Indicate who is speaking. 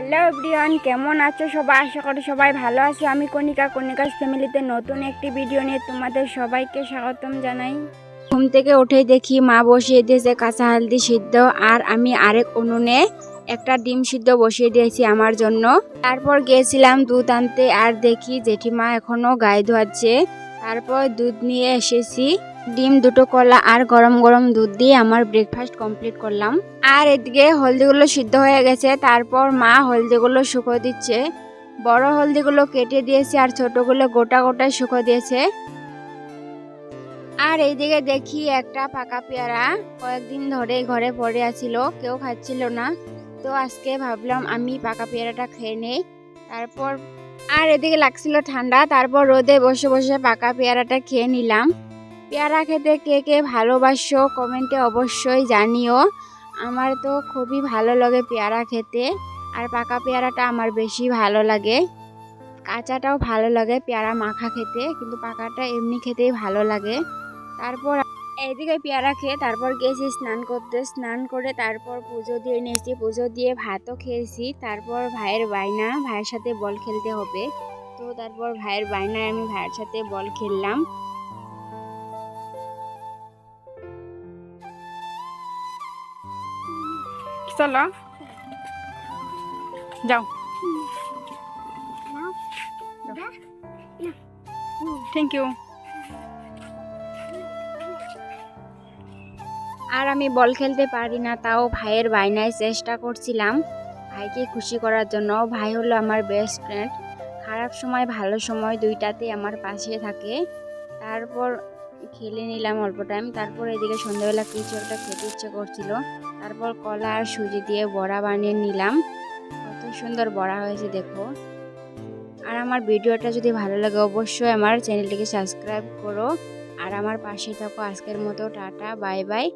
Speaker 1: Hello everyone, কেমন আছো সবাই? আশা করি সবাই ভালো আছো। আমি কণিকাস ফ্যামিলিতে নতুন একটি ভিডিও নিয়ে তোমাদের সবাইকে স্বাগতম জানাই। ঘুম থেকে উঠেই দেখি মা বসিয়ে দিয়েছে কাঁচা হলদি সিদ্ধ, আর আমি আরেক উনুনে একটা ডিম সিদ্ধ বসিয়ে দিয়েছি আমার জন্য। তারপর গিয়েছিলাম দুধ আনতে, আর দেখি জেঠিমা এখনো গায়ে ধোয়াচ্ছে। তারপর দুধ নিয়ে এসেছি, ডিম দুটো, কলা আর গরম গরম দুধ দিয়ে আমার ব্রেকফাস্ট কমপ্লিট করলাম। আর এদিকে হলদিগুলো সিদ্ধ হয়ে গেছে। তারপর মা হলদিগুলো শুকো দিচ্ছে। বড় হলদিগুলো কেটে দিয়েছে আর ছোটগুলো গোটা গোটা শুকো দিয়েছে। আর এইদিকে দেখি একটা পাকা পেয়ারা কয়েকদিন ধরে ঘরে পড়ে আছিল, কেউ খাচ্ছিল না। তো আজকে ভাবলাম আমি পাকা পেয়ারাটা খেয়ে নেই। তারপর আর এদিকে লাগছিল ঠান্ডা, তারপর রোদে বসে বসে পাকা পেয়ারাটা খেয়ে নিলাম। পেয়ারা খেতে কে কে ভালোবাসো কমেন্টে অবশ্যই জানিও। আমার তো খুবই ভালো লাগে পেয়ারা খেতে, আর পাকা পেয়ারাটা আমার বেশি ভালো লাগে। কাঁচাটাও ভালো লাগে পেয়ারা মাখা খেতে, কিন্তু পাকাটা এমনি খেতেই ভালো লাগে। তারপর এইদিকে পেয়ারা খেয়ে তারপর গেছি স্নান করতে। স্নান করে তারপর পুজো দিয়ে নিয়েছি, পুজো দিয়ে ভাতও খেয়েছি। তারপর ভাইয়ের বায়না, ভাইয়ের সাথে বল খেলতে হবে। তো তারপর ভাইয়ের বায়নায় আমি ভাইয়ের সাথে বল খেললাম। চলো যাও, থ্যাংক ইউ। আর আমি বল খেলতে পারি না, তাও ভাইয়ের বায়নায় চেষ্টা করছিলাম ভাইকে খুশি করার জন্য। ভাই হলো আমার বেস্ট ফ্রেন্ড, খারাপ সময় ভালো সময় দুইটাতেই আমার পাশে থাকে। তারপর খেলে নিলাম অল্প টাইম। তারপর এদিকে সন্ধ্যাবেলা কিছু একটা খেতে ইচ্ছে করছিল, তারপর কলা আর সুজি দিয়ে বড়া বানিয়ে নিলাম। কত সুন্দর বড়া হয়েছে দেখো। আর আমার ভিডিওটা যদি ভালো লাগে অবশ্যই আমার চ্যানেলটিকে সাবস্ক্রাইব করো, আর আমার পাশে থাকো। আজকের মতো টাটা, বাই বাই।